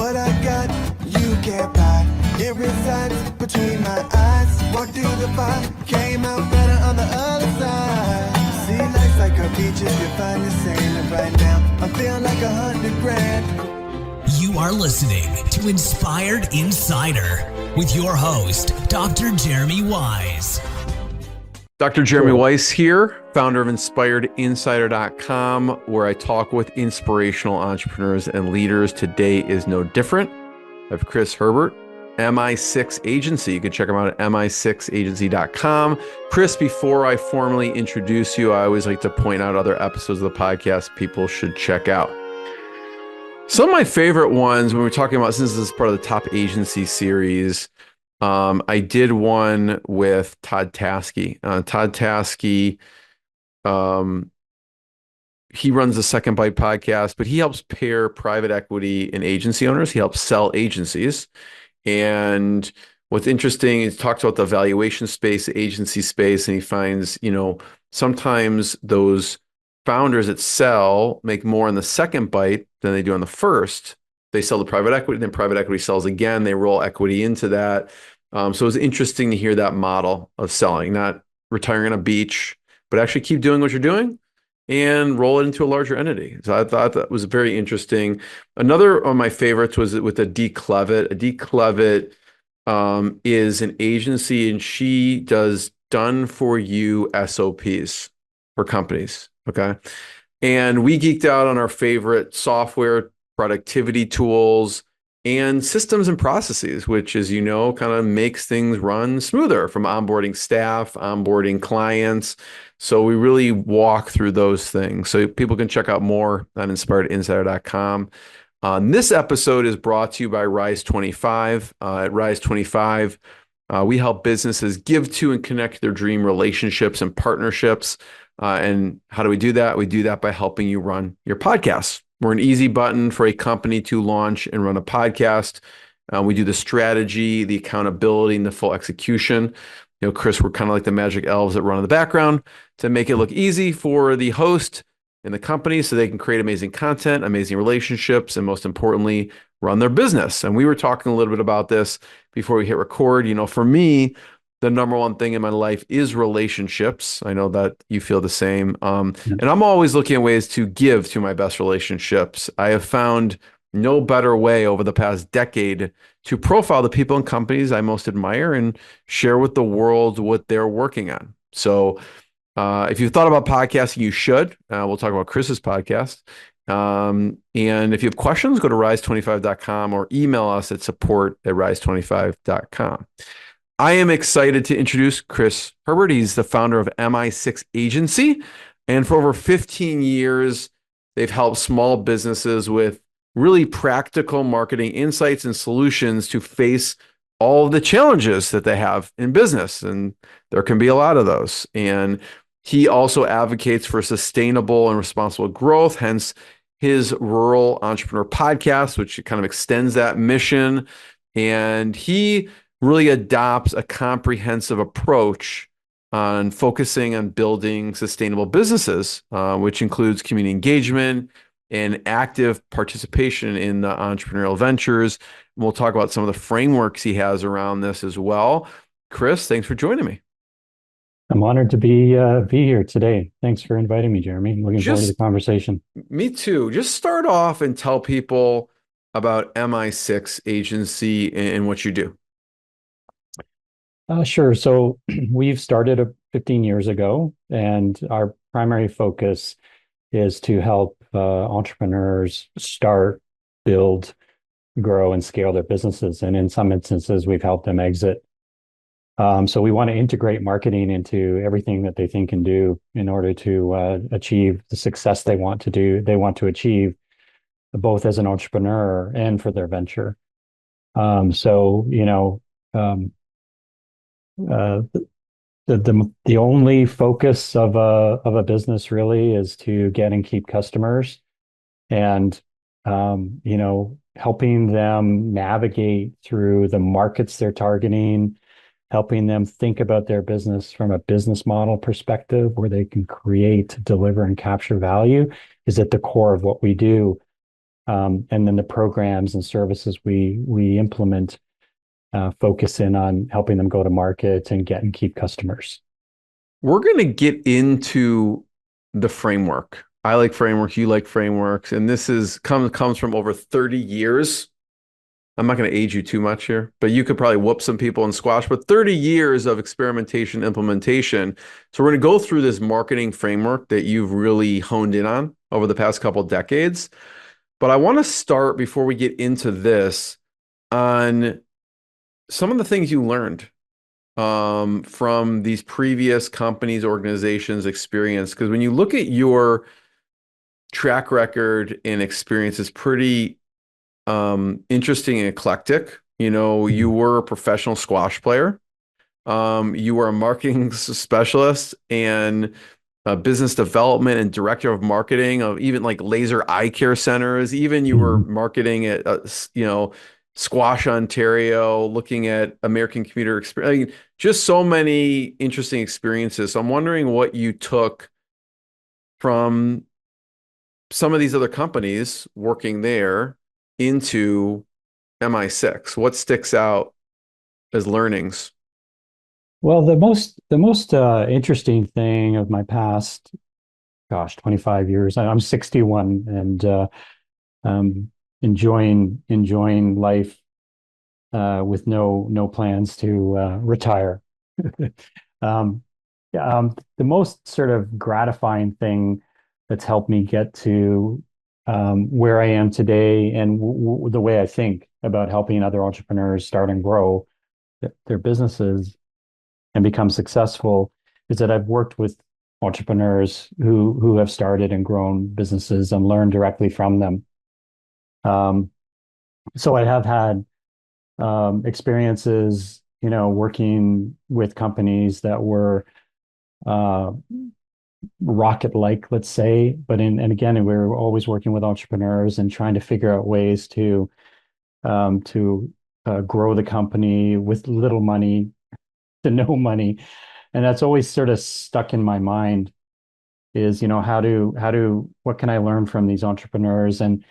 What I got, you can't buy. It resides between my eyes. Walked through the fire, came out better on the other side. See, life's like a beach if you find the sand. And right now, I'm feeling like 100 grand. You are listening to Inspired Insider with your host, Dr. Jeremy Wise. Dr. Jeremy Weiss here, founder of InspiredInsider.com, where I talk with inspirational entrepreneurs and leaders. Today is no different. I have Chris Herbert, Mi6 Agency. You can check him out at mi6agency.com. Chris, before I formally introduce you, I always like to point out other episodes of the podcast people should check out. Some of my favorite ones when we're talking about, since this is part of the Top Agency series, I did one with Todd Taskey. Todd Taskey, he runs the Second Bite podcast, but he helps pair private equity and agency owners. He helps sell agencies. And what's interesting is he talks about the valuation space, the agency space, and he finds, sometimes those founders that sell make more on the second bite than they do on the first. They sell to private equity, then private equity sells again. They roll equity into that. So it was interesting to hear that model of selling, not retiring on a beach, but actually keep doing what you're doing and roll it into a larger entity. So I thought that was very interesting. Another of my favorites was with Adee Clevitt. Adee Clevitt is an agency, and she does done-for-you SOPs for companies, okay? And we geeked out on our favorite software, productivity tools, and systems and processes, which, as you know, kind of makes things run smoother, from onboarding staff, onboarding clients. So we really walk through those things. So people can check out more on InspiredInsider.com. This episode is brought to you by Rise25. At Rise25, we help businesses give to and connect their dream relationships and partnerships. And how do we do that? We do that by helping you run your podcast. We're an easy button for a company to launch and run a podcast. We do the strategy, the accountability, and the full execution. Chris, we're kind of like the magic elves that run in the background to make it look easy for the host and the company so they can create amazing content, amazing relationships, and most importantly, run their business. And we were talking a little bit about this before we hit record. For me, the number one thing in my life is relationships. I know that you feel the same. And I'm always looking at ways to give to my best relationships. I have found no better way over the past decade to profile the people and companies I most admire and share with the world what they're working on. So if you've thought about podcasting, you should. We'll talk about Chris's podcast. And if you have questions, go to rise25.com or email us at support@rise25.com. I am excited to introduce Chris Herbert. He's the founder of Mi6 Agency. And for over 15 years, they've helped small businesses with really practical marketing insights and solutions to face all of the challenges that they have in business. And there can be a lot of those. And he also advocates for sustainable and responsible growth, hence his Rural Entrepreneur podcast, which kind of extends that mission. And he really adopts a comprehensive approach on focusing on building sustainable businesses, which includes community engagement and active participation in the entrepreneurial ventures. And we'll talk about some of the frameworks he has around this as well. Chris, thanks for joining me. I'm honored to be here today. Thanks for inviting me, Jeremy. Looking forward to the conversation. Me too. Just start off and tell people about Mi6 Agency and what you do. Sure. So we've started 15 years ago, and our primary focus is to help entrepreneurs start, build, grow, and scale their businesses. And in some instances, we've helped them exit. So we want to integrate marketing into everything that they think and do in order to achieve the success they want to achieve, both as an entrepreneur and for their venture. The only focus of a business really is to get and keep customers, and helping them navigate through the markets they're targeting, helping them think about their business from a business model perspective where they can create, deliver, and capture value is at the core of what we do. And then the programs and services we implement focus in on helping them go to market and get and keep customers. We're going to get into the framework. I like frameworks, you like frameworks, and this is comes from over 30 years. I'm not going to age you too much here, but you could probably whoop some people in squash, but 30 years of experimentation, implementation. So we're going to go through this marketing framework that you've really honed in on over the past couple of decades. But I want to start before we get into this on some of the things you learned from these previous companies, organizations, experience. Because when you look at your track record and experience, it's pretty interesting and eclectic. You know, you were a professional squash player. You were a marketing specialist and business development and director of marketing of even like laser eye care centers. Even you were marketing at, Squash, Ontario, looking at American commuter experience. I mean, just so many interesting experiences. So I'm wondering what you took from some of these other companies working there into MI6. What sticks out as learnings? Well, the most interesting thing of my past, gosh, 25 years. I'm 61 and enjoying life with no plans to retire. Um, the most sort of gratifying thing that's helped me get to where I am today and the way I think about helping other entrepreneurs start and grow their businesses and become successful is that I've worked with entrepreneurs who have started and grown businesses and learned directly from them. Um, so I have had experiences, working with companies that were uh, rocket-like, let's say, and again, we were always working with entrepreneurs and trying to figure out ways to grow the company with little money to no money, and that's always sort of stuck in my mind. Is what can I learn from these entrepreneurs, and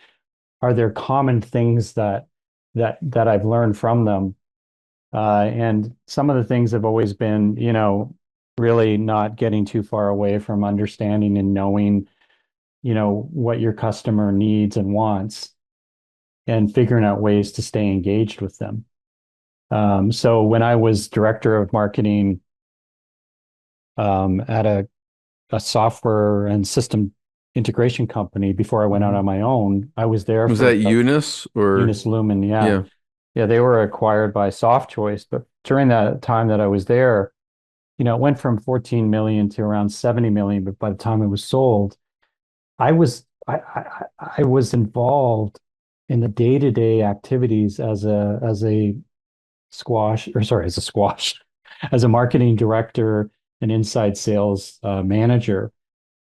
are there common things that I've learned from them? And some of the things have always been, really not getting too far away from understanding and knowing, what your customer needs and wants and figuring out ways to stay engaged with them. So when I was director of marketing at a software and system integration company before I went out on my own, I was there Was for that Eunice or Eunice Lumen. Yeah. yeah? Yeah, they were acquired by SoftChoice, but during that time that I was there, it went from 14 million to around 70 million. But by the time it was sold, I was involved in the day-to-day activities as a squash, or sorry, as a squash, as a marketing director and inside sales manager,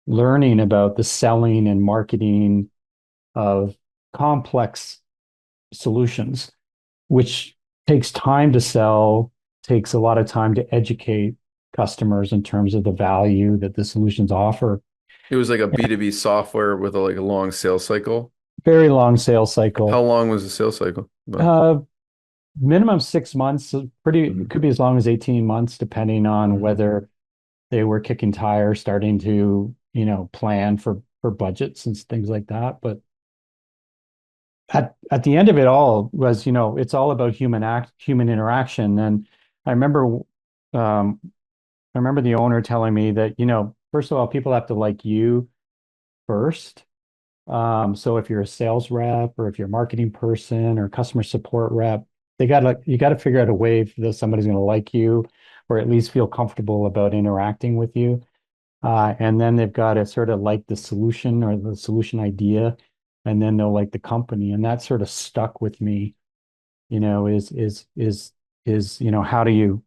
learning about the selling and marketing of complex solutions, which takes time to sell, takes a lot of time to educate customers in terms of the value that the solutions offer. It was like a B2B software with like a long sales cycle. Very long sales How cycle. long was the sales cycle? Uh, Minimum 6 months, it could be as long as 18 months, depending on whether they were kicking tires, starting to, plan for budgets and things like that. But at the end of it all was, it's all about human interaction. And I remember um, I remember the owner telling me that, first of all, people have to like you first. So if you're a sales rep or if you're a marketing person or customer support rep, you got to figure out a way that somebody's going to like you or at least feel comfortable about interacting with you. And then they've got to sort of like the solution or the solution idea, and then they'll like the company. And that sort of stuck with me, is how do you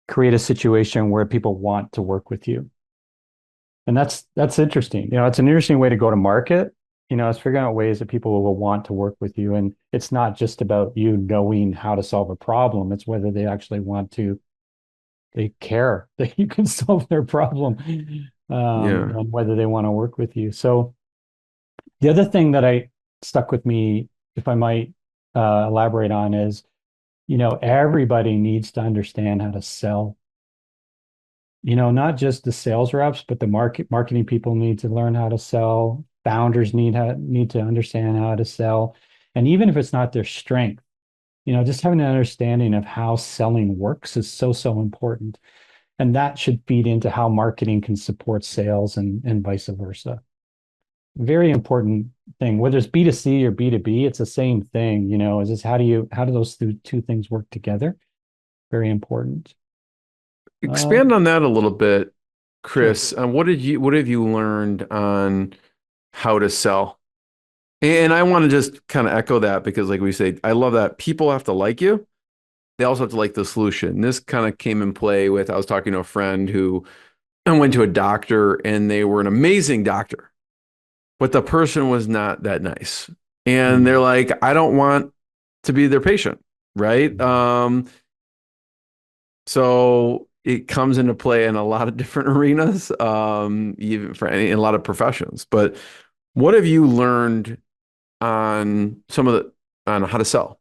create a situation where people want to work with you? And that's interesting. It's an interesting way to go to market. It's figuring out ways that people will want to work with you. And it's not just about you knowing how to solve a problem. It's whether they actually they care that you can solve their problem, Yeah. and whether they want to work with you. So The other thing that I stuck with me, if I might elaborate on, is, everybody needs to understand how to sell. Not just the sales reps, but the marketing people need to learn how to sell. Founders need to understand how to sell. And even if it's not their strength, just having an understanding of how selling works is so, so important. And that should feed into how marketing can support sales and vice versa. Very important thing, whether it's B2C or B2B, it's the same thing, is this how do those two things work together? Very important. Expand on that a little bit, Sure. Chris. What have you learned on how to sell? And I want to just kind of echo that because, like we say, I love that people have to like you. They also have to like the solution. This kind of came in play with I was talking to a friend who I went to a doctor and they were an amazing doctor, but the person was not that nice. And they're Mm. like, I don't want to be their patient, right? So it comes into play in a lot of different arenas, even for in a lot of professions. But what have you learned on on how to sell?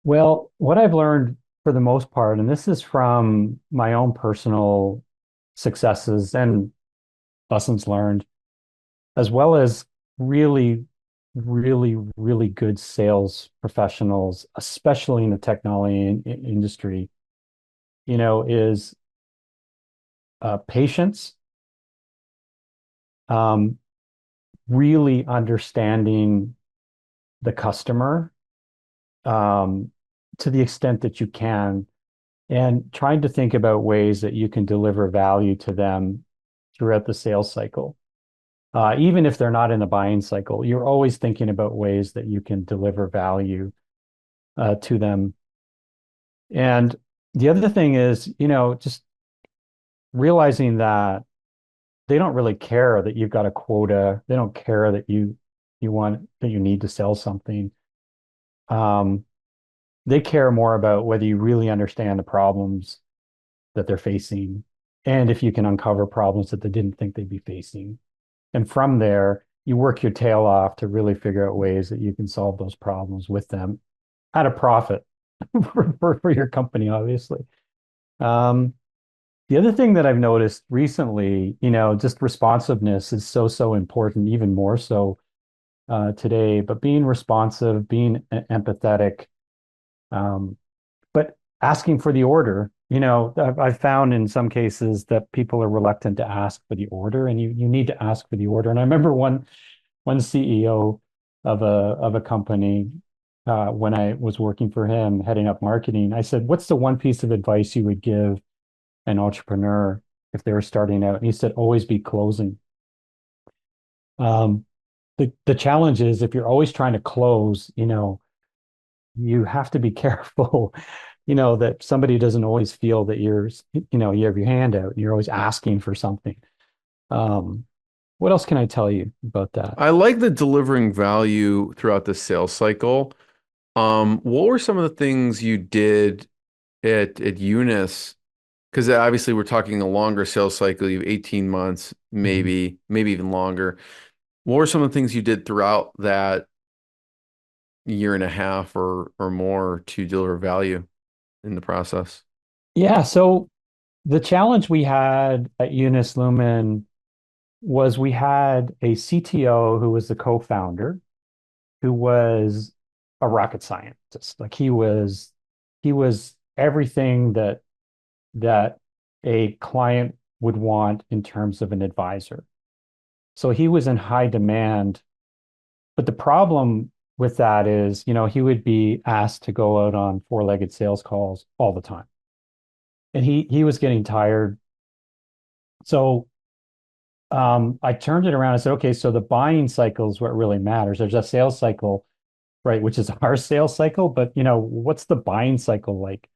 Well, what I've learned for the most part, and this is from my own personal successes and lessons learned, as well as really, really, really good sales professionals, especially in the technology industry, is patience, um, really understanding the customer, um, to the extent that you can, and trying to think about ways that you can deliver value to them throughout the sales cycle. Even if they're not in the buying cycle, you're always thinking about ways that you can deliver value to them. And the other thing is, just realizing that they don't really care that you've got a quota. They don't care that you need to sell something. Um, they care more about whether you really understand the problems that they're facing and if you can uncover problems that they didn't think they'd be facing. And from there, you work your tail off to really figure out ways that you can solve those problems with them at a profit for your company, obviously. Um, the other thing that I've noticed recently, just responsiveness is so, so important, even more so today, but being responsive, being empathetic, um, but asking for the order. I've found in some cases that people are reluctant to ask for the order, and you need to ask for the order. And I remember one CEO of a company, when I was working for him, heading up marketing, I said, "What's the one piece of advice you would give an entrepreneur if they were starting out?" And he said, "Always be closing." Um, the challenge is if you're always trying to close, you have to be careful, that somebody doesn't always feel that you have your hand out and you're always asking for something. Um, what else can I tell you about that? I like the delivering value throughout the sales cycle. What were some of the things you did at Eunice? Because obviously we're talking a longer sales cycle, you have 18 months, Mhm. maybe even longer. What were some of the things you did throughout that year and a half or more to deliver value in the process? Yeah, so the challenge we had at Eunice Lumen was we had a CTO who was the co-founder, who was a rocket scientist. Like he was everything that a client would want in terms of an advisor. So he was in high demand. But the problem with that is, he would be asked to go out on four-legged sales calls all the time. And he was getting tired. So I turned it around and said, okay, so the buying cycle is what really matters. There's a sales cycle, right, which is our sales cycle, but what's the buying cycle like?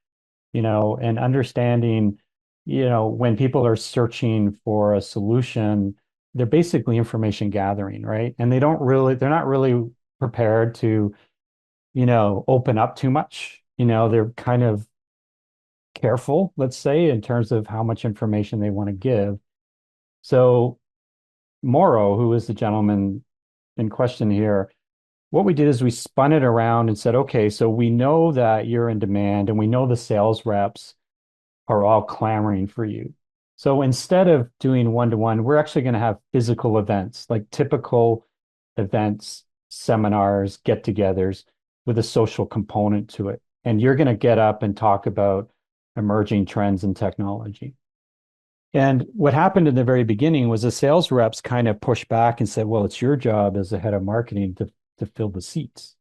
And understanding, when people are searching for a solution, they're basically information gathering, right? And they're not really prepared to, open up too much. They're kind of careful, let's say, in terms of how much information they want to give. So Morrow, who is the gentleman in question here, what we did is we spun it around and said, okay, so we know that you're in demand and we know the sales reps are all clamoring for you. So instead of doing one-to-one, we're actually going to have physical events, like typical events, seminars, get-togethers with a social component to it. And you're going to get up and talk about emerging trends in technology. And what happened in the very beginning was the sales reps kind of pushed back and said, well, it's your job as a head of marketing to fill the seats.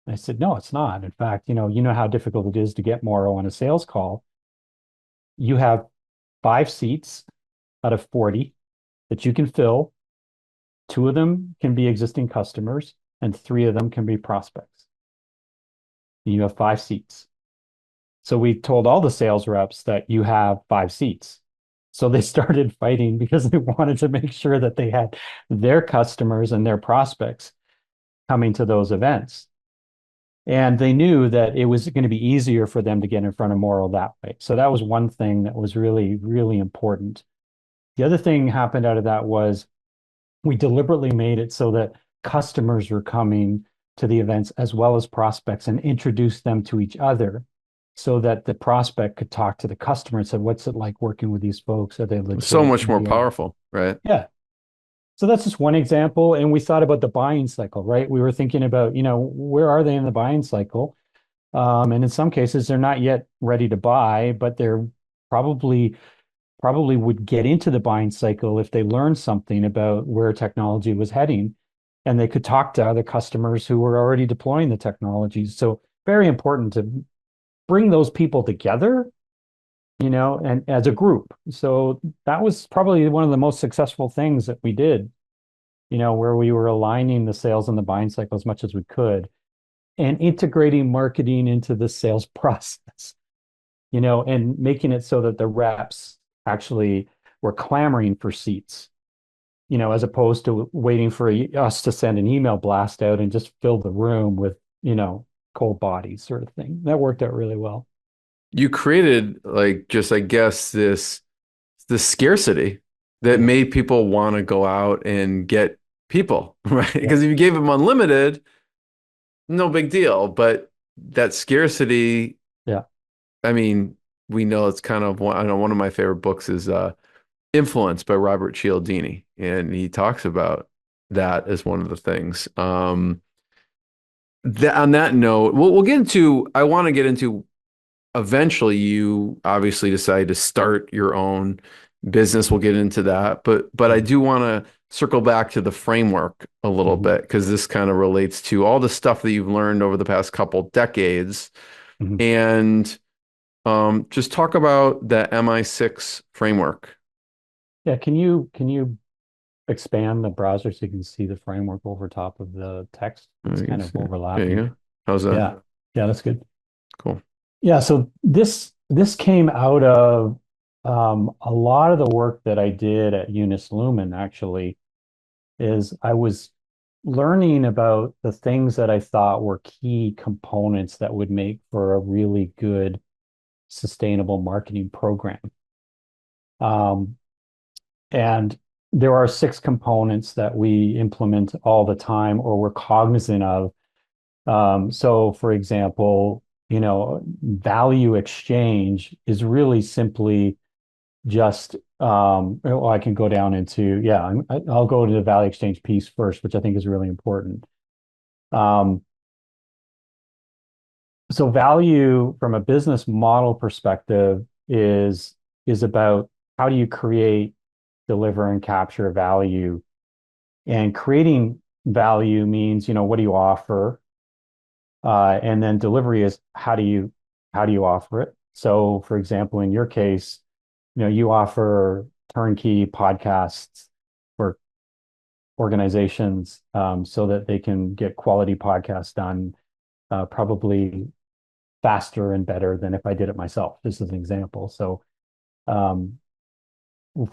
And I said, no, it's not. In fact, you know how difficult it is to get more on a sales call. You have 5 seats out of 40 that you can fill. 2 of them can be existing customers, and 3 of them can be prospects. You have 5 seats. So we told all the sales reps that you have 5 seats. So they started fighting because they wanted to make sure that they had their customers and their prospects coming to those events. And they knew that it was going to be easier for them to get in front of Morrow that way. So that was one thing that was really, really important. The other thing happened out of that was we deliberately made it so that customers were coming to the events as well as prospects and introduced them to each other so that the prospect could talk to the customer and said, what's it like working with these folks? Are they legit? So much more powerful, right? Yeah. So that's just one example. And we thought about the buying cycle, right? We were thinking about, where are they in the buying cycle? And in some cases, they're not yet ready to buy, but they're probably would get into the buying cycle if they learned something about where technology was heading, and they could talk to other customers who were already deploying the technology. So very important to bring those people together, and as a group. So that was probably one of the most successful things that we did, where we were aligning the sales and the buying cycle as much as we could and integrating marketing into the sales process, and making it so that the reps actually were clamoring for seats, as opposed to waiting for us to send an email blast out and just fill the room with, cold bodies sort of thing. That worked out really well. You created I guess this scarcity that made people want to go out and get people, right? Because if you gave them unlimited, no big deal. But that scarcity, yeah. I mean, we know it's kind of one of my favorite books is Influence by Robert Cialdini, and he talks about that as one of the things. On that note, we'll get into. I want to get into. Eventually, you obviously decided to start your own business. We'll get into that, but I do want to circle back to the framework a little bit because this kind of relates to all the stuff that you've learned over the past couple decades, and just talk about the MI6 framework. Yeah, can you expand the browser so you can see the framework over top of the text? It's kind of overlapping. There you go. How's that? Yeah, that's good. Cool. Yeah, so this came out of a lot of the work that I did at Unis Lumen, actually, is I was learning about the things that I thought were key components that would make for a really good sustainable marketing program. And there are 6 components that we implement all the time or we're cognizant of. So, for example, value exchange is really simply just, I can go down into, I'll go to the value exchange piece first, which I think is really important. So value from a business model perspective is about how do you create, deliver, and capture value. And creating value means, what do you offer? And then delivery is how do you offer it? So, for example, in your case, you offer turnkey podcasts for organizations so that they can get quality podcasts done probably faster and better than if I did it myself. This is an example. So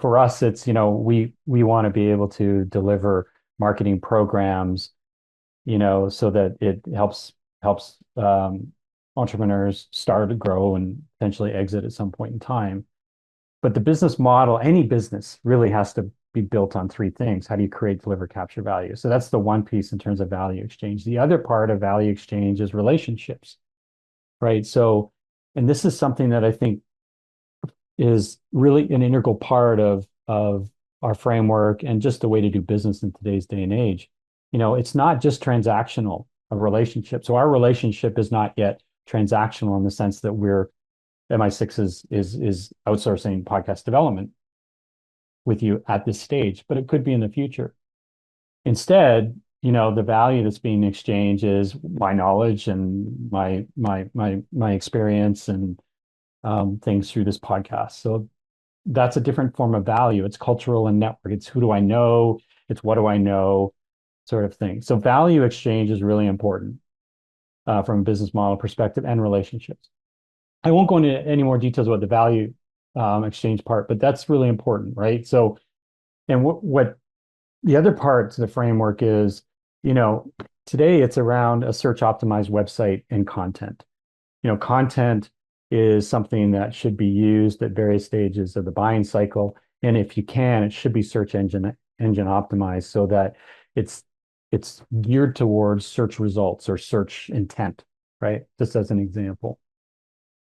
for us, it's, we want to be able to deliver marketing programs, so that it helps entrepreneurs start, grow, and potentially exit at some point in time. But the business model, any business really has to be built on three things. How do you create, deliver, capture value? So that's the one piece in terms of value exchange. The other part of value exchange is relationships, right? So, and this is something that I think is really an integral part of our framework and just the way to do business in today's day and age. It's not just transactional, a relationship. So our relationship is not yet transactional in the sense that we're MI6 is outsourcing podcast development with you at this stage, but it could be in the future. Instead, the value that's being exchanged is my knowledge and my experience and things through this podcast. So that's a different form of value. It's cultural and network. It's who do I know? It's what do I know, sort of thing. So value exchange is really important from a business model perspective and relationships. I won't go into any more details about the value exchange part, but that's really important, right? So, and what the other part to the framework is, today it's around a search optimized website and content. Content is something that should be used at various stages of the buying cycle. And if you can, it should be search engine optimized so that it's geared towards search results or search intent, right? Just as an example.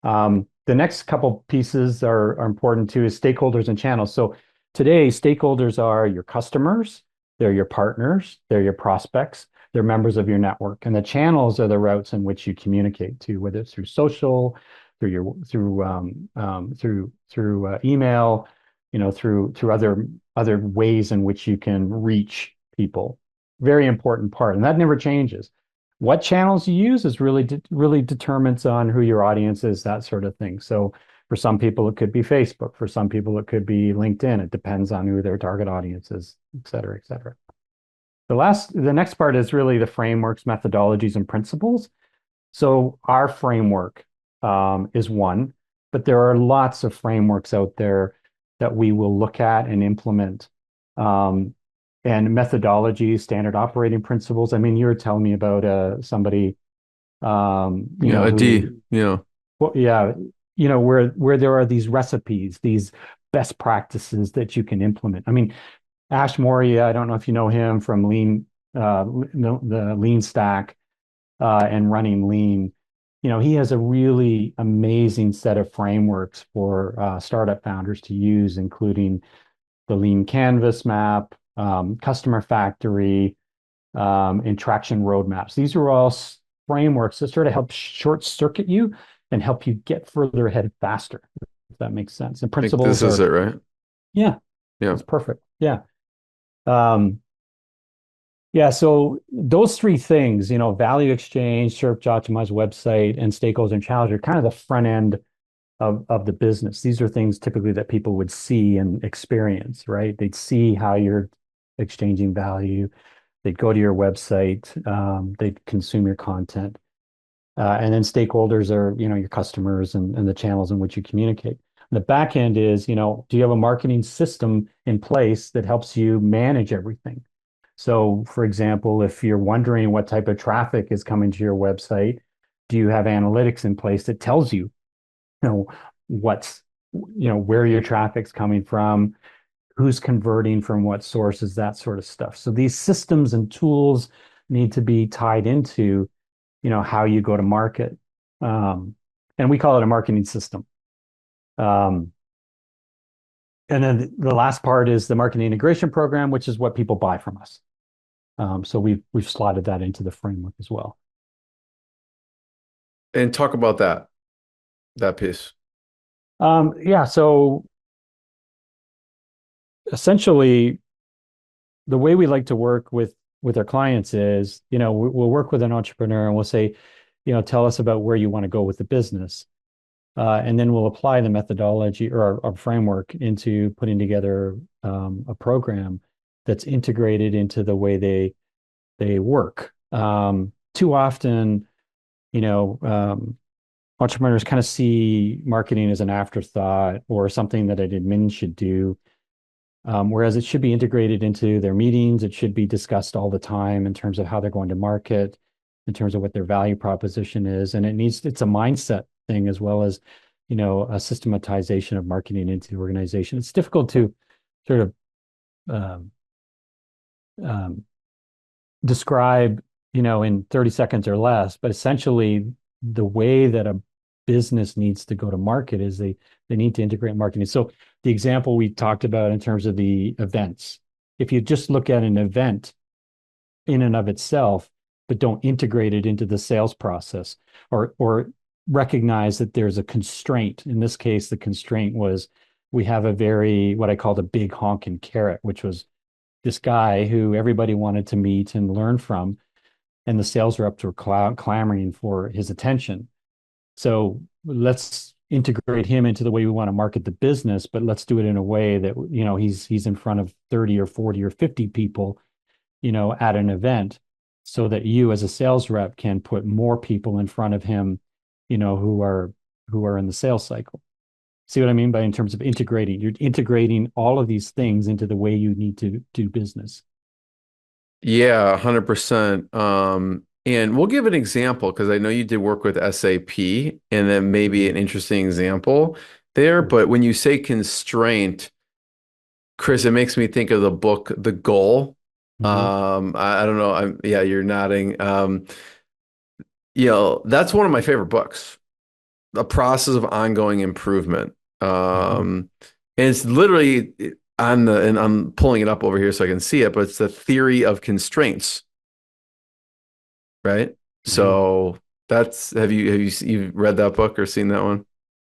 The next couple pieces are important too is stakeholders and channels. So today, stakeholders are your customers, they're your partners, they're your prospects, they're members of your network, and the channels are the routes in which you communicate to, whether it's through social, through email, through other ways in which you can reach people. Very important part, and that never changes. What channels you use is really determines on who your audience is, that sort of thing. So for some people, it could be Facebook. For some people, it could be LinkedIn. It depends on who their target audience is, et cetera, et cetera. The next part is really the frameworks, methodologies, and principles. So our framework is one, but there are lots of frameworks out there that we will look at and implement. And methodologies, standard operating principles. I mean, you were telling me about somebody, a D, well, yeah, where there are these recipes, these best practices that you can implement. I mean, Ash Moria, I don't know if you know him from Lean, the Lean Stack, and running Lean. He has a really amazing set of frameworks for startup founders to use, including the Lean Canvas map, customer factory, and traction roadmaps. These are all frameworks that sort of help short circuit you and help you get further ahead faster, if that makes sense. And principles this is it, right? Yeah. Yeah. It's perfect. Yeah. So those three things, value exchange, search optimized website, and stakeholders and challenge are kind of the front end of the business. These are things typically that people would see and experience, right? They'd see how you're exchanging value. They'd go to your website. They'd consume your content. And then stakeholders are, your customers and the channels in which you communicate. The back end is, do you have a marketing system in place that helps you manage everything? So, for example, if you're wondering what type of traffic is coming to your website, do you have analytics in place that tells you, where your traffic's coming from, who's converting from what sources, that sort of stuff. So these systems and tools need to be tied into, how you go to market. And we call it a marketing system. And then the last part is the marketing integration program, which is what people buy from us. So we've slotted that into the framework as well. And talk about that piece. So essentially, the way we like to work with our clients is, we'll work with an entrepreneur and we'll say, tell us about where you want to go with the business. And then we'll apply the methodology or our framework into putting together a program that's integrated into the way they work. Too often, entrepreneurs kind of see marketing as an afterthought or something that an admin should do. Whereas it should be integrated into their meetings. It should be discussed all the time in terms of how they're going to market, in terms of what their value proposition is. And it's a mindset thing as well as, a systematization of marketing into the organization. It's difficult to sort of um, um, describe, in 30 seconds or less. But essentially, the way that a business needs to go to market is they need to integrate marketing. So the example we talked about in terms of the events, if you just look at an event in and of itself, but don't integrate it into the sales process, or recognize that there's a constraint. In this case, the constraint was we have a very what I called a big honking carrot, which was this guy who everybody wanted to meet and learn from, and the sales reps were clamoring for his attention. So let's integrate him into the way we want to market the business, but let's do it in a way that he's in front of 30 or 40 or 50 people, at an event, so that you as a sales rep can put more people in front of him, who are in the sales cycle. See what I mean by in terms of integrating? You're integrating all of these things into the way you need to do business. Yeah, 100%. And we'll give an example because I know you did work with SAP, and then maybe an interesting example there. But when you say constraint, Chris, it makes me think of the book The Goal. Mhm. I don't know. Yeah, you're nodding. That's one of my favorite books, The Process of Ongoing Improvement. Mhm. And it's literally and I'm pulling it up over here so I can see it, but it's the theory of constraints, right? Mhm. So that's you've read that book or seen that one?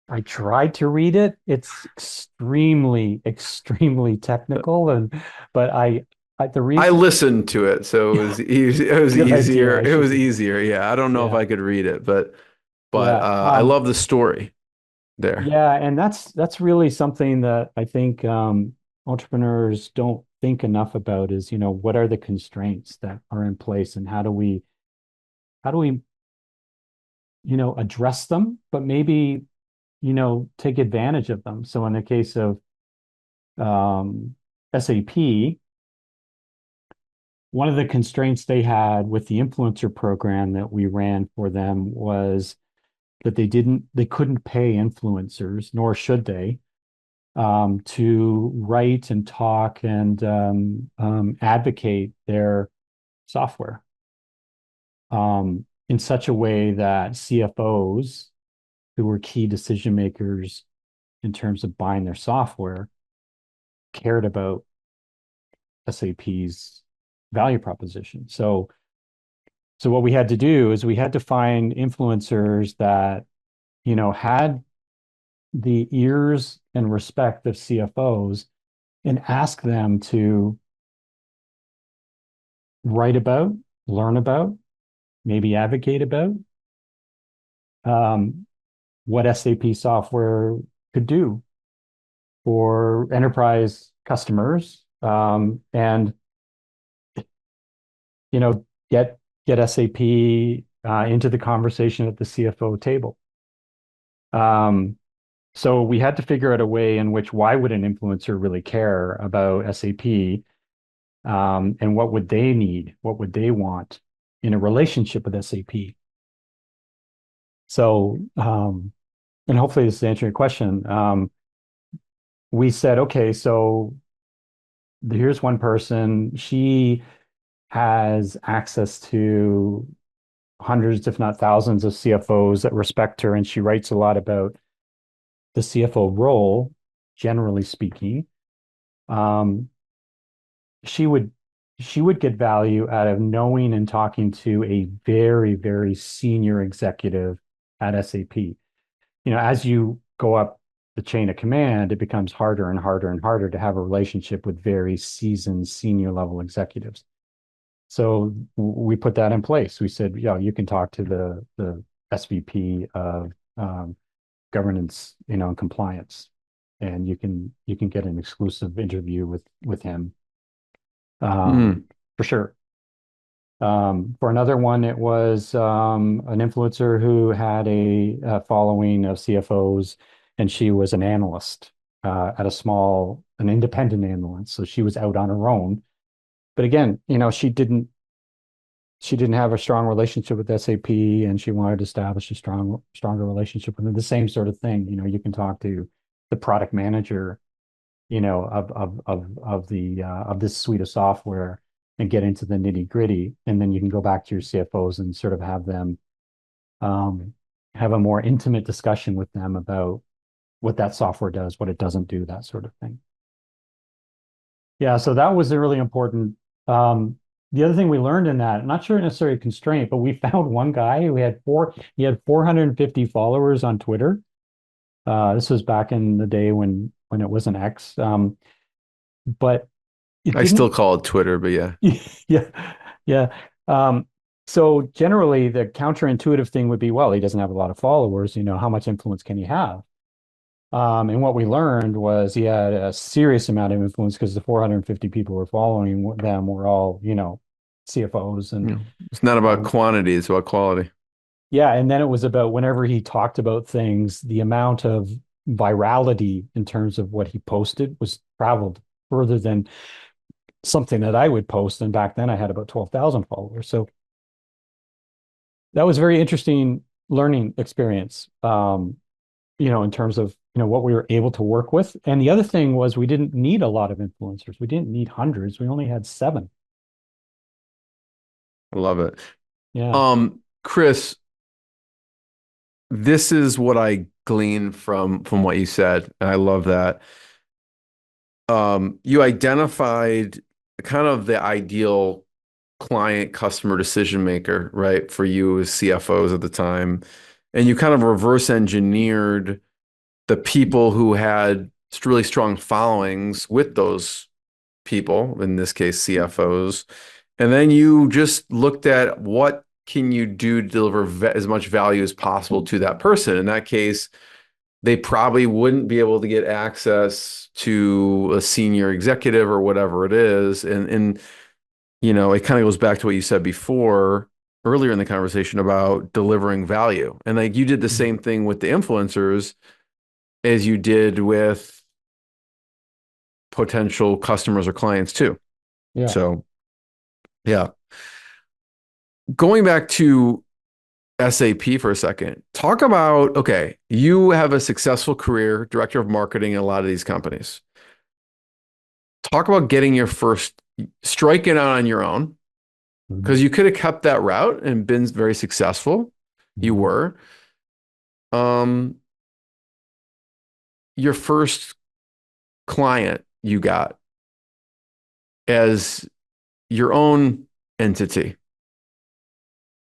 I tried to read it. It's extremely, extremely technical, but the I reason. listened to it, so it was easy, it was Good idea. easier. I It was should. easier. Yeah, I don't know if Yeah, I could read it, but yeah, I love the story there. yeah, and that's really something that I think entrepreneurs don't think enough about is, what are the constraints that are in place, and how do we address them, but maybe take advantage of them. So in the case of um, SAP, one of the constraints they had with the influencer program that we ran for them was that they couldn't pay influencers, nor should they, to write and talk and advocate their software in such a way that CFOs, who were key decision makers in terms of buying their software, cared about SAP's value proposition. So what we had to do is we had to find influencers that, had the ears and respect of CFOs, and ask them to write about, learn about, maybe advocate about um, what SAP software could do for enterprise customers, and get SAP into the conversation at the CFO table. Um, so we had to figure out a way in which why would an influencer really care about SAP, and what would they need, what would they want in a relationship with SAP. So, and hopefully this is answering your question. We said, okay, so here's one person. She has access to hundreds, if not thousands, of CFOs that respect her, and she writes a lot about the CFO role, generally speaking. Um, she would she would get value out of knowing and talking to a very, very senior executive at SAP. As you go up the chain of command, it becomes harder and harder and harder to have a relationship with very seasoned senior level executives. So we put that in place. We said, yeah, you can talk to the SVP of governance, and compliance, and you can get an exclusive interview with him, Mm. for sure. For another one, it was an influencer who had a following of CFOs, and she was an analyst at an independent analyst. So she was out on her own. But again, she didn't have a strong relationship with SAP, and she wanted to establish a stronger relationship with them. The same sort of thing. You can talk to the product manager of this suite of software and get into the nitty gritty, and then you can go back to your CFOs and sort of have them have a more intimate discussion with them about what that software does, what it doesn't do, that sort of thing. Yeah, so that was a really important. The other thing we learned in that, I'm not sure necessarily a constraint, but we found one guy who he had 450 followers on Twitter. This was back in the day when it wasn't X. But it I still didn't, call it Twitter, but yeah. yeah, yeah. So generally the counterintuitive thing would be, well, he doesn't have a lot of followers, how much influence can he have? And what we learned was he had a serious amount of influence because the 450 people were following them were all, CFOs and It's not about um, quantity, it's about quality. yeah. And then it was about whenever he talked about things, the amount of virality in terms of what he posted was traveled further than something that I would post. And back then I had about 12,000 followers. So that was a very interesting learning experience. In terms of what we were able to work with. And the other thing was we didn't need a lot of influencers. We didn't need hundreds. We only had 7. I love it. Yeah. Chris, this is what I glean from what you said, and I love that. You identified kind of the ideal client customer decision maker, right, for you as CFOs at the time, and you kind of reverse engineered the people who had really strong followings with those people, in this case CFOs, and then you just looked at what can you do to deliver as much value as possible to that person. In that case, they probably wouldn't be able to get access to a senior executive or whatever it is. And it kind of goes back to what you said before earlier in the conversation about delivering value. And like you did the same thing with the influencers as you did with potential customers or clients too. Yeah. So, yeah. Going back to SAP for a second, talk about, okay, you have a successful career, director of marketing in a lot of these companies. Talk about getting your first, striking out on your own, because you could have kept that route and been very successful. You were. Your first client you got as your own entity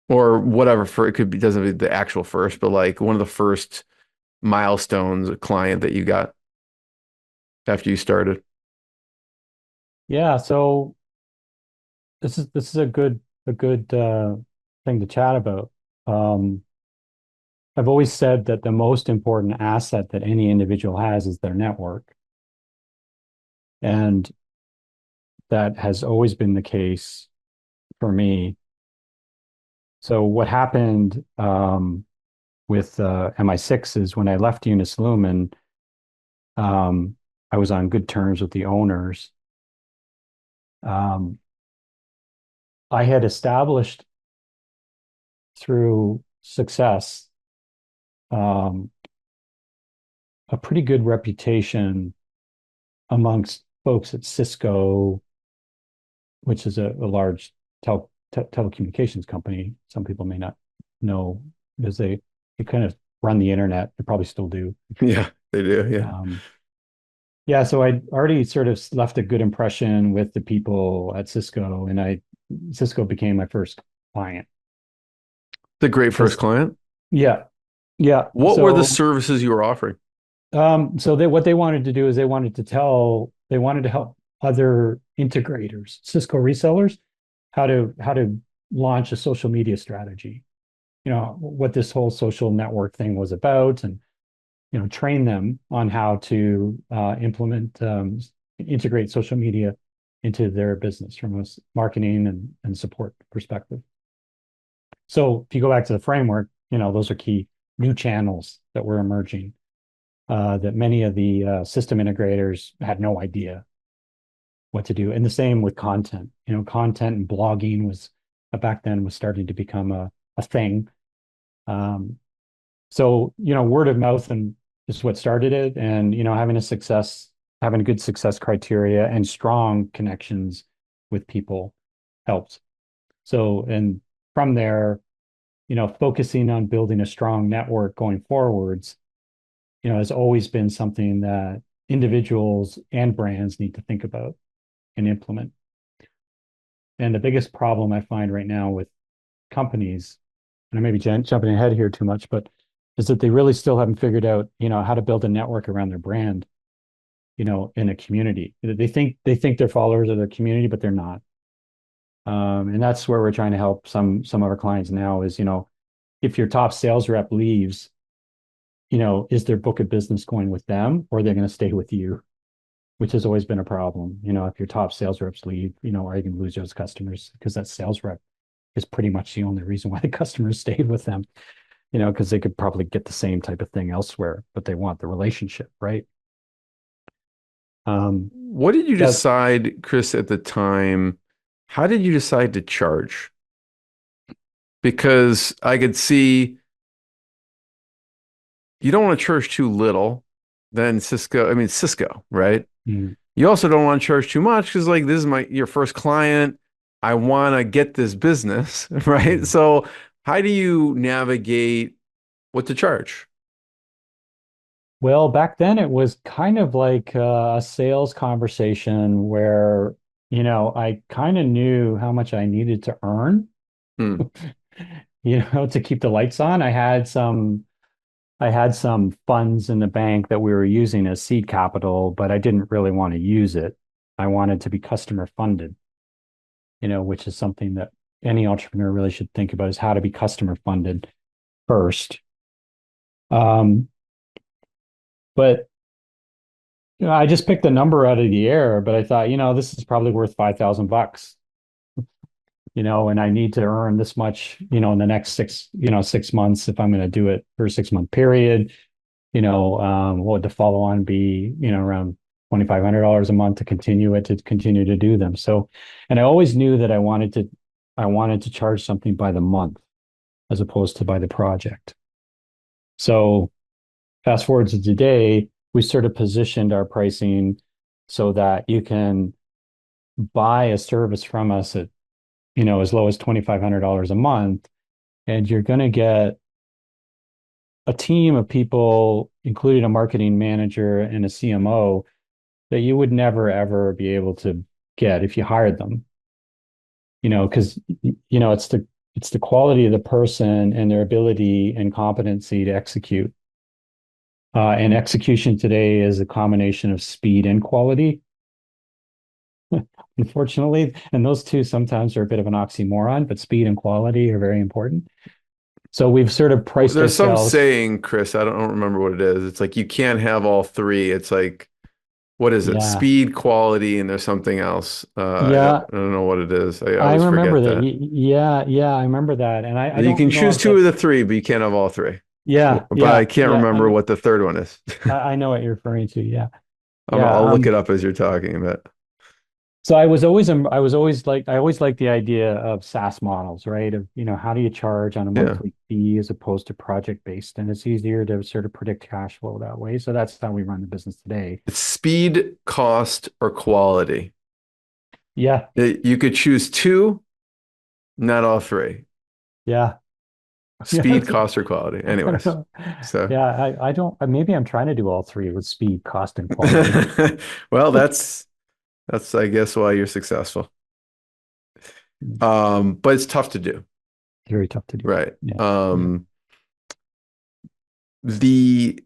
or whatever, for it could be, doesn't be the actual first, but like one of the first milestones, a client that you got after you started. Yeah. So this is a good thing to chat about. Um, I've always said that the most important asset that any individual has is their network. And that has always been the case for me. So what happened with MI6 is when I left Unis Lumen, I was on good terms with the owners. Um, I had established through success um, a pretty good reputation amongst folks at Cisco, which is a large telecommunications company. Some people may not know because they kind of run the internet. They probably still do. Yeah, they do. Yeah. Yeah, so I'd already sort of left a good impression with the people at Cisco, and Cisco became my first client. The great first Because client. yeah, yeah. What were the So services you were offering? what they wanted to do is they wanted to help other integrators, Cisco resellers, how to launch a social media strategy. What this whole social network thing was about, and train them on how to integrate social media into their business from a marketing and support perspective. So if you go back to the framework, those are key new channels that were emerging that many of the system integrators had no idea what to do. And the same with content. Content and blogging was back then was starting to become a thing. So word of mouth and is what started it, and having a success having a good success criteria and strong connections with people helps. So, and from there, focusing on building a strong network going forwards, has always been something that individuals and brands need to think about and implement. And the biggest problem I find right now with companies, and I may be jumping ahead here too much, but is that they really still haven't figured out, how to build a network around their brand, in a community. They think their followers are their community, but they're not. And that's where we're trying to help some of our clients now is, if your top sales rep leaves, is their book of business going with them or they're going to stay with you, which has always been a problem. If your top sales reps leave, are you going to lose those customers? Because that sales rep is pretty much the only reason why the customers stayed with them, because they could probably get the same type of thing elsewhere, but they want the relationship, right? What did you Yeah. decide, Chris, at the time? How did you decide to charge? Because I could see you don't want to charge too little, then Cisco, right? Mm. You also don't want to charge too much because like this is your first client. I want to get this business, right? Mm. So how do you navigate what to charge? Well, back then it was kind of like a sales conversation where, I kind of knew how much I needed to earn, Hmm. to keep the lights on. I had some funds in the bank that we were using as seed capital, but I didn't really want to use it. I wanted to be customer funded, which is something that any entrepreneur really should think about is how to be customer funded first. Um, but I just picked a number out of the air, but I thought, this is probably worth $5,000, and I need to earn this much, in the next 6 months if I'm going to do it for a 6-month period. What would the follow on be, around $2,500 a month to continue to do them. So, and I always knew that I wanted to charge something by the month as opposed to by the project. So fast forward to today, we sort of positioned our pricing so that you can buy a service from us at, as low as $2,500 a month, and you're going to get a team of people, including a marketing manager and a CMO, that you would never ever be able to get if you hired them. Because it's the quality of the person and their ability and competency to execute. And execution today is a combination of speed and quality, unfortunately. And those two sometimes are a bit of an oxymoron, but speed and quality are very important. So we've sort of Well, priced there's some ourselves. saying, Chris, I don't remember what it is. It's like you can't have all three. It's like, what is it? Yeah. Speed, quality, and there's something else. Yeah. I don't know what it is. I I always remember forget that. that. Yeah. Yeah. I remember that. And I You don't can know choose if two of that's, the three, but you can't have all three. yeah. But I Yeah. can't Yeah. remember what the third one is. I know what you're referring to. Yeah. Yeah. I'll look it up as you're talking about. So I always liked the idea of SaaS models, right? Of, how do you charge on a Yeah. monthly fee as opposed to project based? And it's easier to sort of predict cash flow that way. So that's how we run the business today. It's speed, cost, or quality. Yeah. You could choose two, not all three. Yeah. Speed, cost, or quality. Anyways, so Yeah. I don't, maybe I'm trying to do all three with speed, cost, and quality. well, that's I guess why you're successful. But it's tough to do, Very tough to do. right? Yeah. The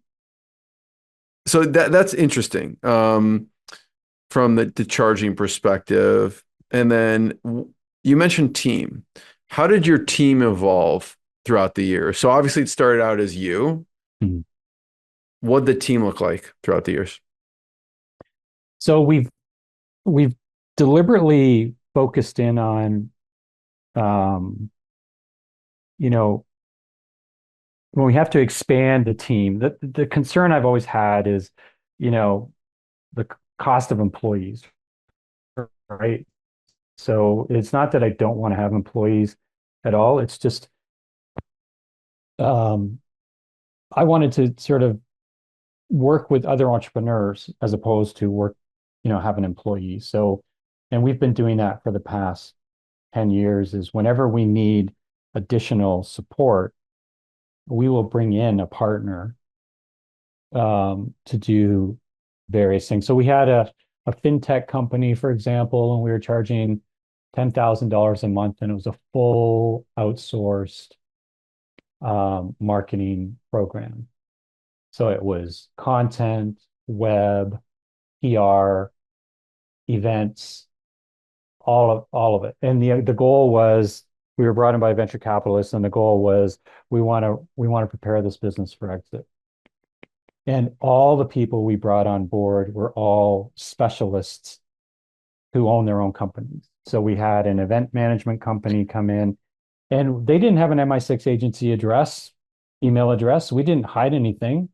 so that's interesting. From the charging perspective, and then you mentioned team. How did your team evolve throughout the year? So obviously it started out as you. Mhm. What did the team look like throughout the years? So we've deliberately focused in on, um, you know, when we have to expand the team, the concern I've always had is, you know, the cost of employees, right? So it's not that I don't want to have employees at all. It's just um, I wanted to sort of work with other entrepreneurs as opposed to work, have an employee. So, and we've been doing that for the past 10 years is whenever we need additional support, we will bring in a partner to do various things. So we had a fintech company, for example, and we were charging $10,000 a month, and it was a full outsourced marketing program. So it was content, web, PR, events, all of it. And the goal was we were brought in by venture capitalists, and the goal was we want to prepare this business for exit. And all the people we brought on board were all specialists who own their own companies. So we had an event management company come in, and they didn't have an MI6 agency email address. We didn't hide anything.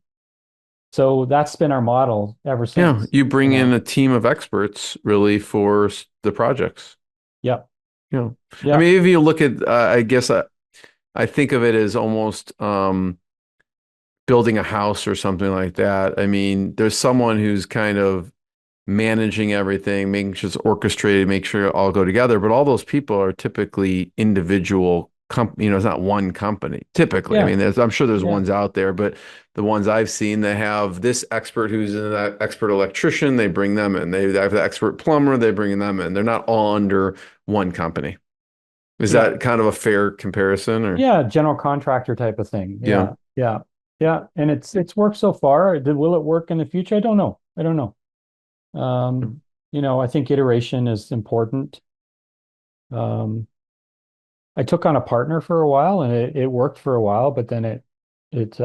So that's been our model ever Yeah, since. you bring in a team of experts really for the projects. Yep. Yeah. I Yep. mean, if you look at, I guess I think of it as almost building a house or something like that. I mean, there's someone who's kind of managing everything, making sure it's orchestrated, make sure it all go together. But all those people are typically individual it's not one company typically. I Yeah. mean, I'm sure there's Yeah. ones out there, but the ones I've seen, they have this expert who's an expert electrician, they bring them in. They have the expert plumber, they bring them in. They're not all under one company. Is Yeah. that kind of a fair comparison or? Yeah. General contractor type of thing. Yeah. Yeah. Yeah. Yeah. And it's worked so far. Will it work in the future? I don't know. I don't know. I think iteration is important. Um, I took on a partner for a while, and it worked for a while, but then it it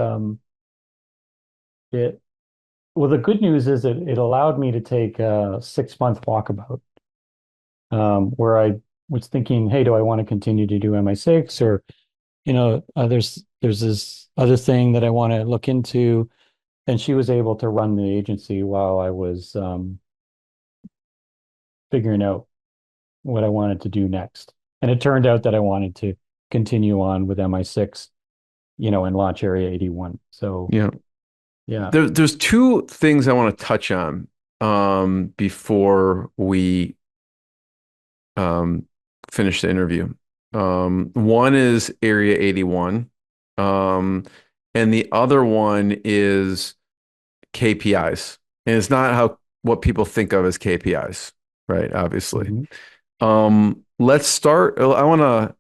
well, the good news is it allowed me to take a 6-month walkabout, where I was thinking, hey, do I want to continue to do MI6, or there's this other thing that I want to look into, and she was able to run the agency while I was figuring out what I wanted to do next. And it turned out that I wanted to continue on with MI6, and launch Area 81. So Yeah. yeah. There's two things I want to touch on before we finish the interview. One is Area 81, and the other one is KPIs. And it's not what people think of as KPIs, right? Obviously. Let's start. I want to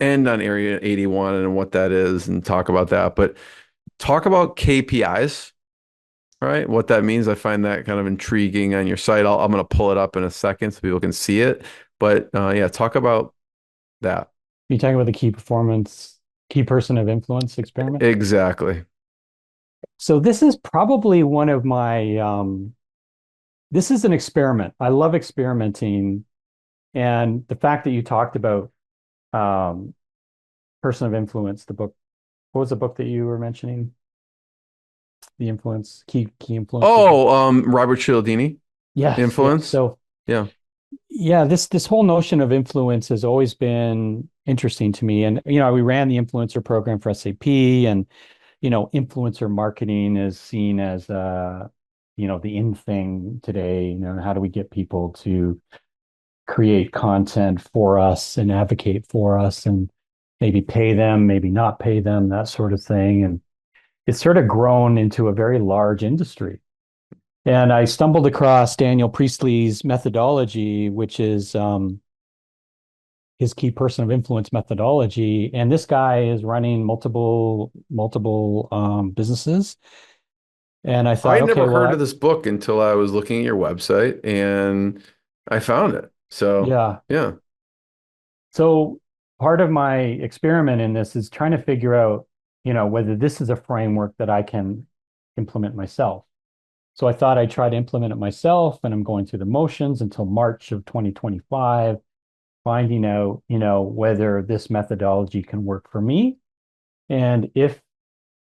end on Area 81 and what that is and talk about that, but talk about KPIs, right? What that means. I find that kind of intriguing on your site. I'm going to pull it up in a second so people can see it. But yeah, talk about that. You talking about the key person of influence experiment? Exactly. So this is probably one of my this is an experiment. I love experimenting. And the fact that you talked about person of influence, the book, what was the book that you were mentioning? The influence, key influence. Oh, Robert Cialdini. Yeah. Influence. Yeah. So yeah, this whole notion of influence has always been interesting to me. And we ran the influencer program for SAP, and influencer marketing is seen as the in thing today. How do we get people to create content for us and advocate for us, and maybe pay them, maybe not pay them, that sort of thing. And it's sort of grown into a very large industry. And I stumbled across Daniel Priestley's methodology, which is his key person of influence methodology. And this guy is running multiple businesses. And I thought, I never okay, heard of this book until I was looking at your website and I found it. So yeah. So part of my experiment in this is trying to figure out, whether this is a framework that I can implement myself. So I thought I'd try to implement it myself, and I'm going through the motions until March of 2025, finding out, whether this methodology can work for me. And if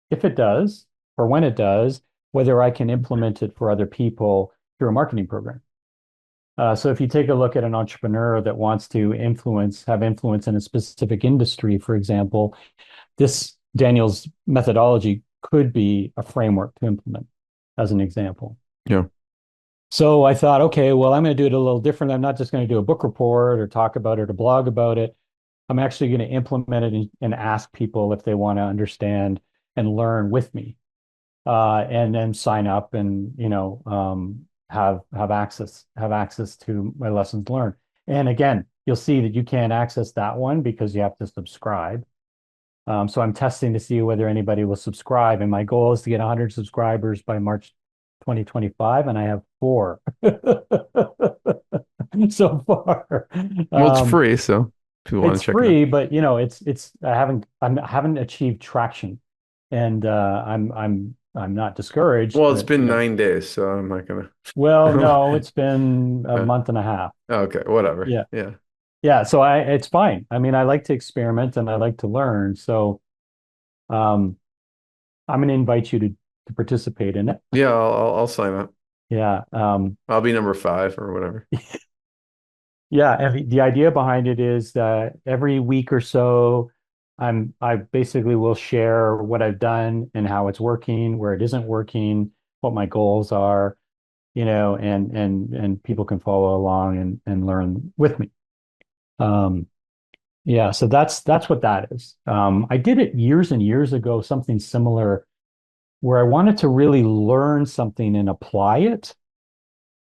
it does, or when it does, whether I can implement it for other people through a marketing program. So if you take a look at an entrepreneur that wants to have influence in a specific industry, for example, this Daniel's methodology could be a framework to implement. as an example. Yeah. So I thought, okay, well, I'm going to do it a little different. I'm not just going to do a book report or talk about it or blog about it. I'm actually going to implement it and ask people if they want to understand and learn with me, and then sign up and have access to my lessons learned. And again, you'll see that you can't access that one because you have to subscribe. So I'm testing to see whether anybody will subscribe. And my goal is to get 100 subscribers by March 2025, and I have 4 so far. Well, it's free, so people want It's to check it out. free, but it's I haven't achieved traction, and I'm not discouraged, Well, it's but been 9 days, so I'm not gonna. well, no, it's been a Uh, month and a half. okay, whatever. Yeah. Yeah. Yeah, so it's fine. I mean, I like to experiment and I like to learn. So um I'm going to invite you to participate in it. Yeah, I'll sign up. Yeah. I'll be number 5 or whatever. Yeah, and the idea behind it is that every week or so I basically will share what I've done and how it's working, where it isn't working, what my goals are, and people can follow along and learn with me. Um Yeah, so that's what that is. I did it years and years ago, something similar where I wanted to really learn something and apply it,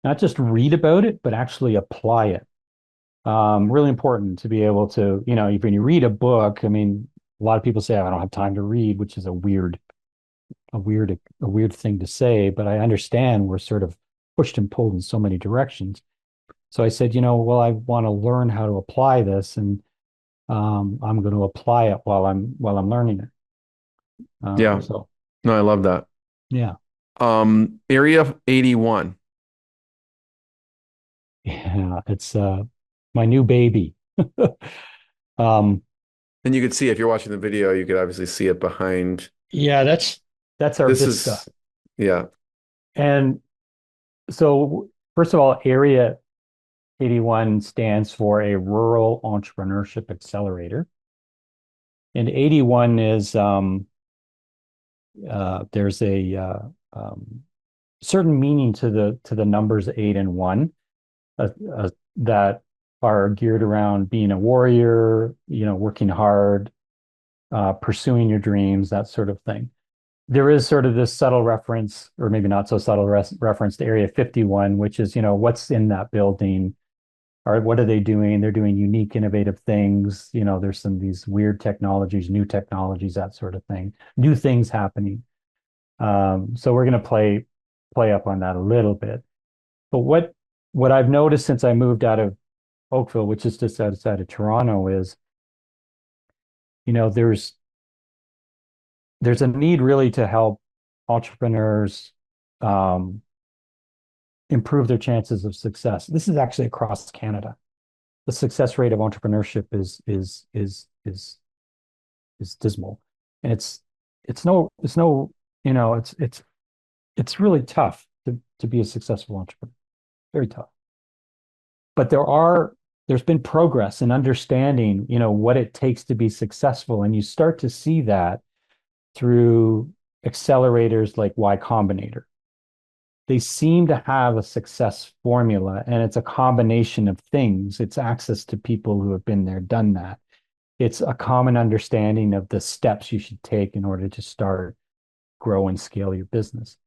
not just read about it, but actually apply it. Really important to be able to, when you read a book, I mean, a lot of people say, "Oh, I don't have time to read," which is a weird thing to say, but I understand we're sort of pushed and pulled in so many directions. So I said, well, I want to learn how to apply this, and I'm going to apply it while I'm learning it. Yeah. So No, I love that. yeah, Area 81. yeah, it's my new baby. Um, And you could see if you're watching the video, you could obviously see it behind. yeah, that's our This Vista. is, yeah. And so first of all, Area 81 stands for a Rural Entrepreneurship Accelerator. And 81 is there's a certain meaning to the numbers 8 and 1, that are geared around being a warrior, working hard, pursuing your dreams, that sort of thing. There is sort of this subtle reference, or maybe not so subtle reference to Area 51, which is, what's in that building, or what are they doing? They're doing unique, innovative things. There's these weird technologies, new technologies, that sort of thing, new things happening. So we're going to play up on that a little bit. But what I've noticed since I moved out of Oakville, which is just outside of Toronto, is there's a need really to help entrepreneurs um, improve their chances of success. This is actually across Canada. The success rate of entrepreneurship is dismal, and it's really tough to be a successful entrepreneur. Very tough. But there's been progress in understanding, what it takes to be successful. And you start to see that through accelerators like Y Combinator. They seem to have a success formula, and it's a combination of things. It's access to people who have been there, done that. It's a common understanding of the steps you should take in order to start, grow, and scale your business.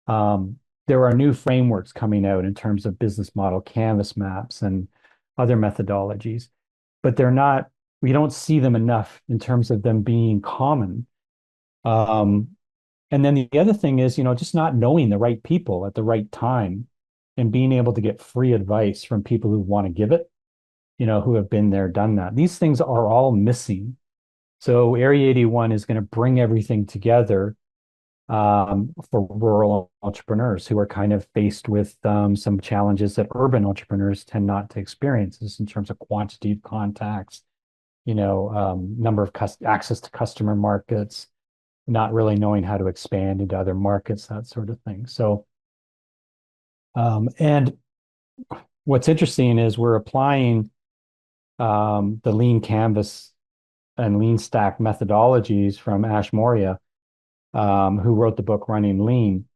There are new frameworks coming out in terms of business model canvas maps and other methodologies, but we don't see them enough in terms of them being common. And then the other thing is, just not knowing the right people at the right time and being able to get free advice from people who want to give it, who have been there, done that. These things are all missing. So Area 81 is going to bring everything together for rural entrepreneurs who are kind of faced with some challenges that urban entrepreneurs tend not to experience, just in terms of quantity of contacts, number of access to customer markets, not really knowing how to expand into other markets, that sort of thing. So, and what's interesting is we're applying the lean canvas and lean stack methodologies from Ash Maurya, who wrote the book Running Lean.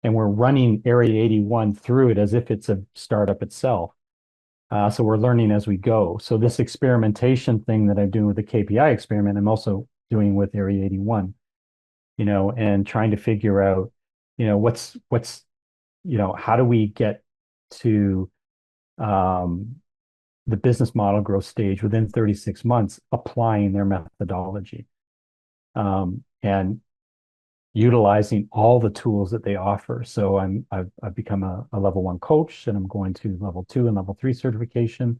and we're running Area 81 through it as if it's a startup itself. So we're learning as we go. So this experimentation thing that I'm doing with the KPI experiment, I'm also doing with Area 81, and trying to figure out, what's, how do we get to the business model growth stage within 36 months, applying their methodology, and utilizing all the tools that they offer. So I've become a level 1 coach, and I'm going to level 2 and level 3 certification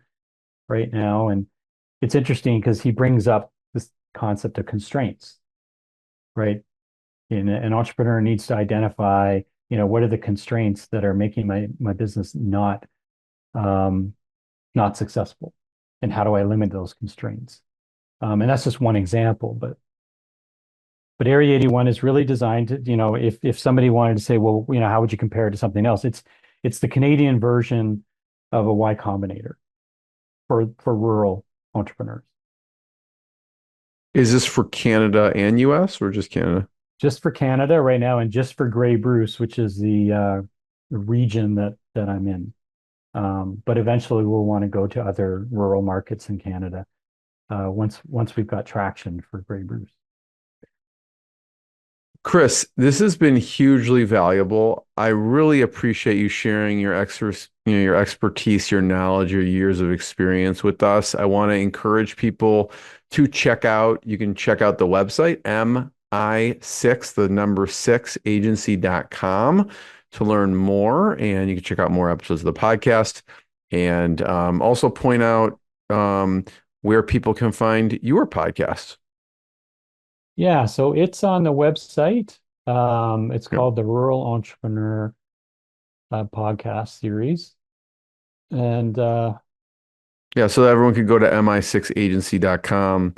right now. And it's interesting because he brings up this concept of constraints, right? And an entrepreneur needs to identify, what are the constraints that are making my business not successful, and how do I limit those constraints? And that's just one example, but Area 81 is really designed to, if somebody wanted to say, well, how would you compare it to something else? It's the Canadian version of a Y Combinator for rural entrepreneurs. Is this for Canada and US or just Canada? Just for Canada right now, and just for Grey Bruce, which is the region that I'm in. But eventually we'll want to go to other rural markets in Canada once we've got traction for Grey Bruce. Chris, this has been hugely valuable. I really appreciate you sharing your your expertise, your knowledge, your years of experience with us. I want to encourage people to you can check out the website, mi6, the number 6 agency.com to learn more. And you can check out more episodes of the podcast, and also point out where people can find your podcast. Yeah, so it's on the website. It's Yep. called the Rural Entrepreneur podcast series. And Yeah, so that everyone can go to mi6agency.com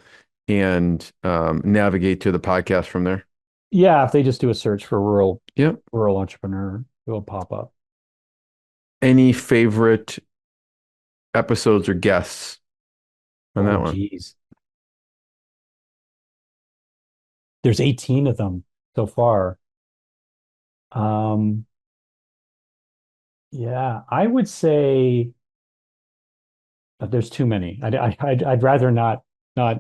and navigate to the podcast from there. yeah, if they just do a search for Yep. rural entrepreneur, it will pop up. Any favorite episodes or guests on that Oh, one? geez. There's 18 of them so far. Um, yeah, I would say there's too many. I'd rather not pick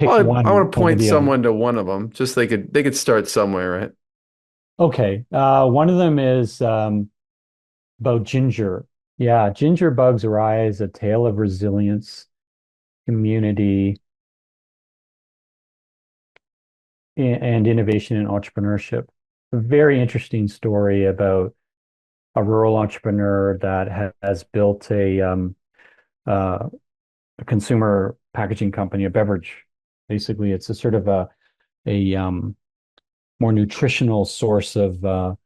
Well, I one want to over point the other. someone to one of them. Just they could start somewhere, right? Okay. One of them is about ginger. Yeah, Ginger Bugs Rise, a tale of resilience, community, and innovation and entrepreneurship. A very interesting story about a rural entrepreneur that has built uh, a consumer packaging company, a beverage. Basically, it's a sort of a more nutritional source of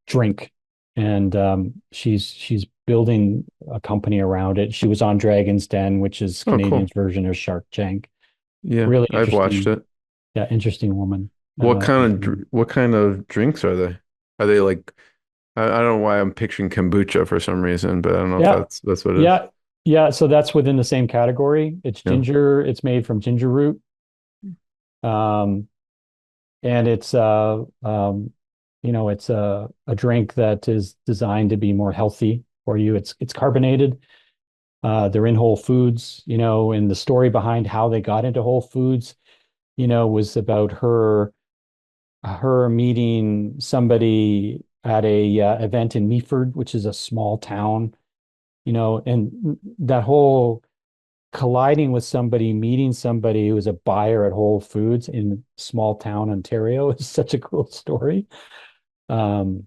drink, and she's building a company around it. She was on Dragon's Den, which is Oh, cool. Canadian's version of Shark Tank. Yeah, Really I've watched interesting. it. Yeah, interesting woman. What kind of drinks are they? Are they like I don't know why I'm picturing kombucha for some reason, but I don't know if Yeah, that's what it is. yeah, yeah. So that's within the same category. It's Yeah. ginger. It's made from ginger root. Um, and it's a drink that is designed to be more healthy for you. It's carbonated. They're in Whole Foods, and the story behind how they got into Whole Foods, was about her meeting somebody at a event in Meaford, which is a small town, and that whole colliding with somebody, meeting somebody who was a buyer at Whole Foods in small town Ontario is such a cool story. Um,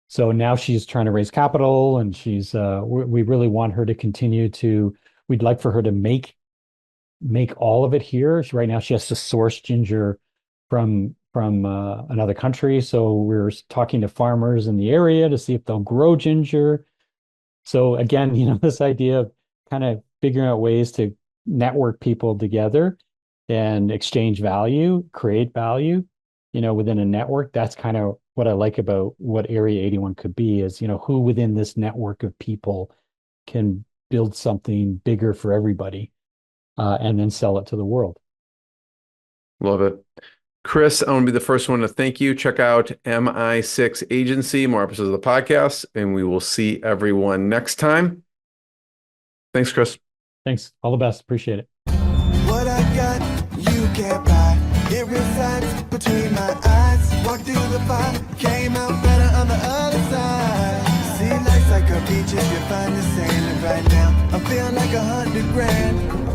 so now she's trying to raise capital, and we really want her to continue to, we'd like for her to make all of it here. Right now she has to source ginger from another country. So we're talking to farmers in the area to see if they'll grow ginger. So again, this idea of kind of figuring out ways to network people together and exchange value, create value, within a network. That's kind of what I like about what Area 81 could be is, who within this network of people can build something bigger for everybody, and then sell it to the world. Love it. Chris, I want to be the first one to thank you. Check out Mi6 Agency, more episodes of the podcast, and we will see everyone next time. Thanks, Chris. Thanks. All the best. Appreciate it. What I got, you can't buy. It resides between my eyes. Walked through the fire, came out better on the other side. See, life's like a beach if you find the sailing right now. I'm feeling like 100 grand.